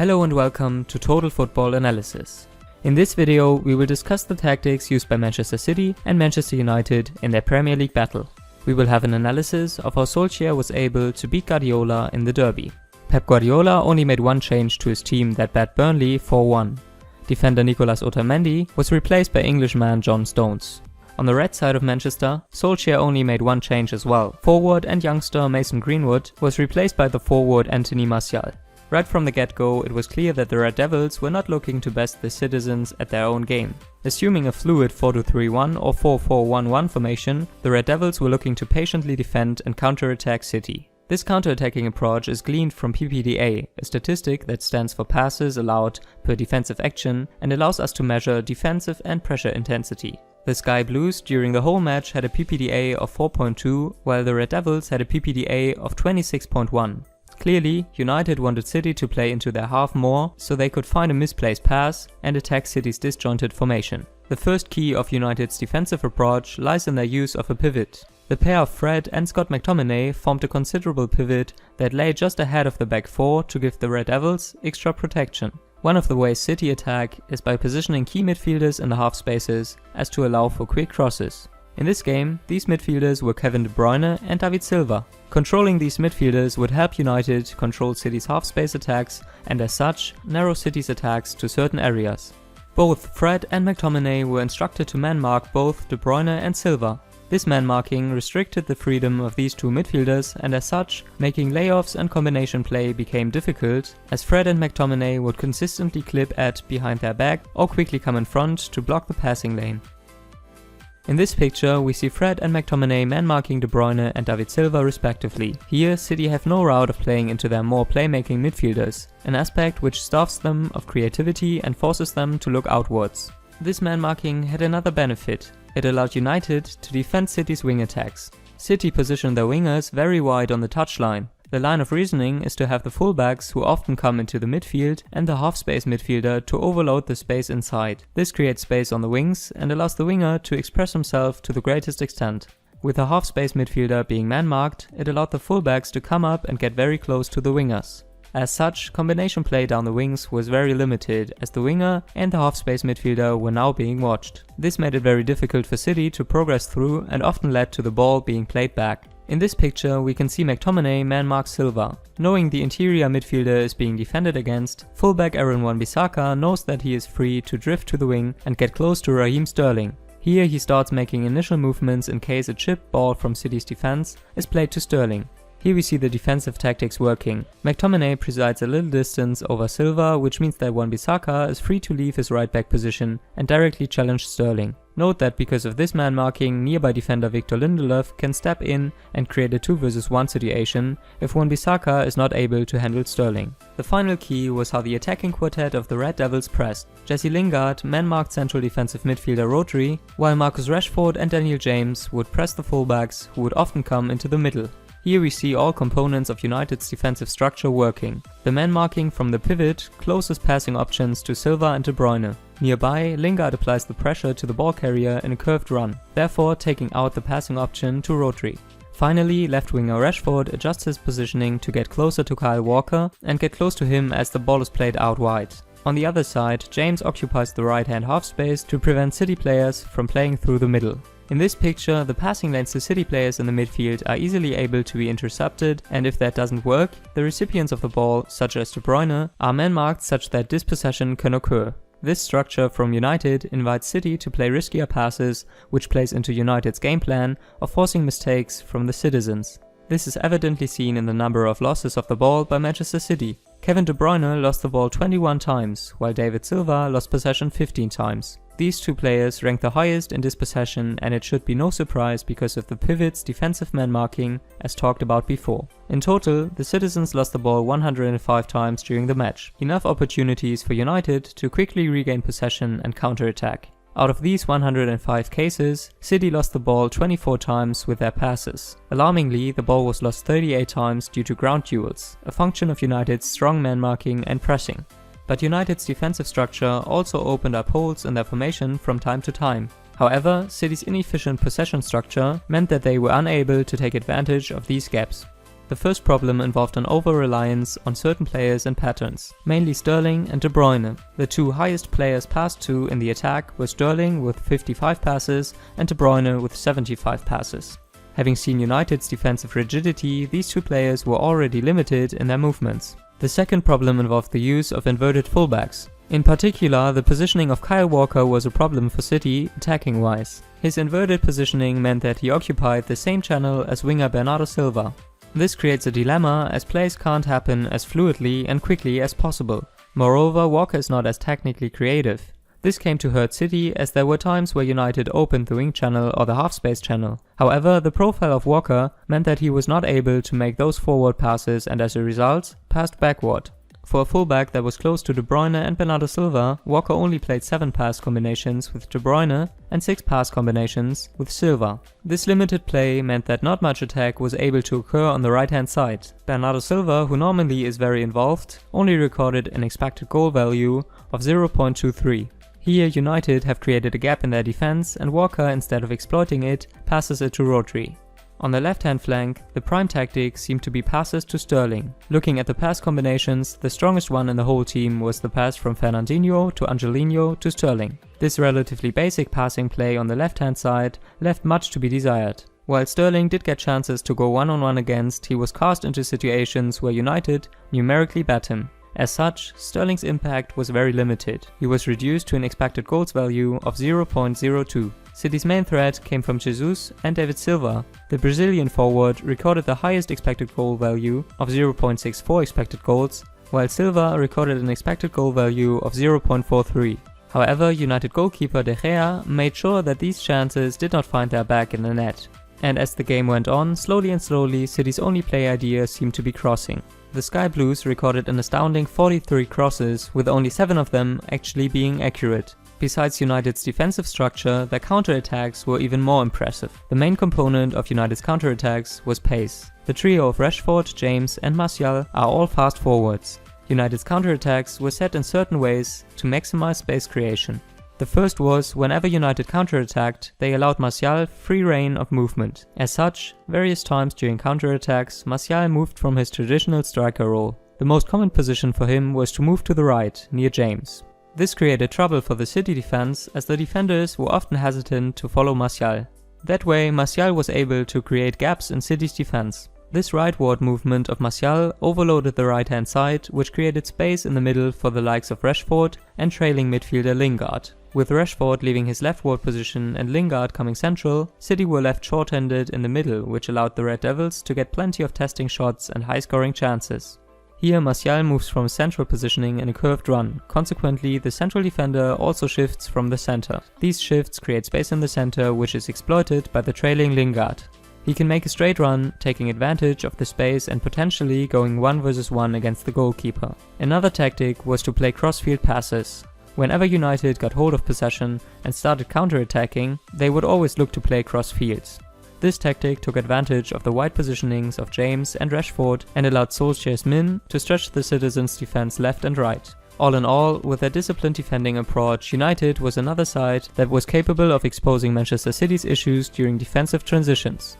Hello and welcome to Total Football Analysis. In this video we will discuss the tactics used by Manchester City and Manchester United in their Premier League battle. We will have an analysis of how Solskjaer was able to beat Guardiola in the derby. Pep Guardiola only made one change to his team that bat Burnley 4-1. Defender Nicolas Otamendi was replaced by Englishman John Stones. On the red side of Manchester, Solskjaer only made one change as well. Forward and youngster Mason Greenwood was replaced by the forward Anthony Martial. Right from the get-go, it was clear that the Red Devils were not looking to best the citizens at their own game. Assuming a fluid 4-2-3-1 or 4-4-1-1 formation, the Red Devils were looking to patiently defend and counter-attack City. This counter-attacking approach is gleaned from PPDA, a statistic that stands for passes allowed per defensive action and allows us to measure defensive and pressure intensity. The Sky Blues during the whole match had a PPDA of 4.2, while the Red Devils had a PPDA of 26.1. Clearly, United wanted City to play into their half more, so they could find a misplaced pass and attack City's disjointed formation. The first key of United's defensive approach lies in their use of a pivot. The pair of Fred and Scott McTominay formed a considerable pivot that lay just ahead of the back four to give the Red Devils extra protection. One of the ways City attack is by positioning key midfielders in the half spaces as to allow for quick crosses. In this game, these midfielders were Kevin De Bruyne and David Silva. Controlling these midfielders would help United control City's half-space attacks and as such, narrow City's attacks to certain areas. Both Fred and McTominay were instructed to man-mark both De Bruyne and Silva. This man-marking restricted the freedom of these two midfielders and as such, making layoffs and combination play became difficult, as Fred and McTominay would consistently clip at behind their back or quickly come in front to block the passing lane. In this picture, we see Fred and McTominay man-marking De Bruyne and David Silva respectively. Here, City have no route of playing into their more playmaking midfielders, an aspect which starves them of creativity and forces them to look outwards. This man-marking had another benefit. It allowed United to defend City's wing attacks. City positioned their wingers very wide on the touchline. The line of reasoning is to have the fullbacks who often come into the midfield and the half-space midfielder to overload the space inside. This creates space on the wings and allows the winger to express himself to the greatest extent. With the half-space midfielder being man-marked, it allowed the fullbacks to come up and get very close to the wingers. As such, combination play down the wings was very limited as the winger and the half-space midfielder were now being watched. This made it very difficult for City to progress through and often led to the ball being played back. In this picture, we can see McTominay man-mark Silva. Knowing the interior midfielder is being defended against, fullback Aaron Wan-Bissaka knows that he is free to drift to the wing and get close to Raheem Sterling. Here he starts making initial movements in case a chip ball from City's defense is played to Sterling. Here we see the defensive tactics working. McTominay presides a little distance over Silva, which means that Wan-Bissaka is free to leave his right back position and directly challenge Sterling. Note that because of this man marking, nearby defender Victor Lindelof can step in and create a 2 vs 1 situation if Wan-Bissaka is not able to handle Sterling. The final key was how the attacking quartet of the Red Devils pressed. Jesse Lingard man-marked central defensive midfielder Rodri, while Marcus Rashford and Daniel James would press the fullbacks who would often come into the middle. Here we see all components of United's defensive structure working. The man marking from the pivot closes passing options to Silva and De Bruyne. Nearby, Lingard applies the pressure to the ball carrier in a curved run, therefore taking out the passing option to Rodri. Finally, left winger Rashford adjusts his positioning to get closer to Kyle Walker and get close to him as the ball is played out wide. On the other side, James occupies the right-hand half space to prevent City players from playing through the middle. In this picture, the passing lanes to City players in the midfield are easily able to be intercepted, and if that doesn't work, the recipients of the ball, such as De Bruyne, are man-marked such that dispossession can occur. This structure from United invites City to play riskier passes, which plays into United's game plan of forcing mistakes from the citizens. This is evidently seen in the number of losses of the ball by Manchester City. Kevin De Bruyne lost the ball 21 times, while David Silva lost possession 15 times. These two players rank the highest in dispossession, and it should be no surprise because of the pivot's defensive man marking as talked about before. In total, the citizens lost the ball 105 times during the match, enough opportunities for United to quickly regain possession and counter-attack. Out of these 105 cases, City lost the ball 24 times with their passes. Alarmingly, the ball was lost 38 times due to ground duels, a function of United's strong man marking and pressing. But United's defensive structure also opened up holes in their formation from time to time. However, City's inefficient possession structure meant that they were unable to take advantage of these gaps. The first problem involved an over-reliance on certain players and patterns, mainly Sterling and De Bruyne. The two highest players passed to in the attack were Sterling with 55 passes and De Bruyne with 75 passes. Having seen United's defensive rigidity, these two players were already limited in their movements. The second problem involved the use of inverted fullbacks. In particular, the positioning of Kyle Walker was a problem for City, attacking-wise. His inverted positioning meant that he occupied the same channel as winger Bernardo Silva. This creates a dilemma, as plays can't happen as fluidly and quickly as possible. Moreover, Walker is not as technically creative. This came to hurt City, as there were times where United opened the wing channel or the half-space channel. However, the profile of Walker meant that he was not able to make those forward passes and as a result, passed backward. For a fullback that was close to De Bruyne and Bernardo Silva, Walker only played 7 pass combinations with De Bruyne and 6 pass combinations with Silva. This limited play meant that not much attack was able to occur on the right hand side. Bernardo Silva, who normally is very involved, only recorded an expected goal value of 0.23. Here United have created a gap in their defense, and Walker, instead of exploiting it, passes it to Rodri. On the left-hand flank, the prime tactic seemed to be passes to Sterling. Looking at the pass combinations, the strongest one in the whole team was the pass from Fernandinho to Angelino to Sterling. This relatively basic passing play on the left-hand side left much to be desired. While Sterling did get chances to go one-on-one against, he was cast into situations where United numerically bat him. As such, Sterling's impact was very limited. He was reduced to an expected goals value of 0.02. City's main threat came from Jesus and David Silva. The Brazilian forward recorded the highest expected goal value of 0.64 expected goals, while Silva recorded an expected goal value of 0.43. However, United goalkeeper De Gea made sure that these chances did not find their back in the net. And as the game went on, slowly, City's only play idea seemed to be crossing. The Sky Blues recorded an astounding 43 crosses, with only 7 of them actually being accurate. Besides United's defensive structure, their counterattacks were even more impressive. The main component of United's counterattacks was pace. The trio of Rashford, James and Martial are all fast forwards. United's counterattacks were set in certain ways to maximize space creation. The first was, whenever United counterattacked, they allowed Martial free reign of movement. As such, various times during counterattacks, Martial moved from his traditional striker role. The most common position for him was to move to the right, near James. This created trouble for the City defense, as the defenders were often hesitant to follow Martial. That way, Martial was able to create gaps in City's defense. This rightward movement of Martial overloaded the right-hand side, which created space in the middle for the likes of Rashford and trailing midfielder Lingard. With Rashford leaving his leftward position and Lingard coming central, City were left short-handed in the middle, which allowed the Red Devils to get plenty of testing shots and high-scoring chances. Here Martial moves from central positioning in a curved run. Consequently, the central defender also shifts from the center. These shifts create space in the center, which is exploited by the trailing Lingard. He can make a straight run, taking advantage of the space and potentially going 1 versus 1 against the goalkeeper. Another tactic was to play crossfield passes. Whenever United got hold of possession and started counter-attacking, they would always look to play cross fields. This tactic took advantage of the wide positionings of James and Rashford and allowed Solskjaer's men to stretch the Citizens' defense left and right. All in all, with their disciplined defending approach, United was another side that was capable of exposing Manchester City's issues during defensive transitions.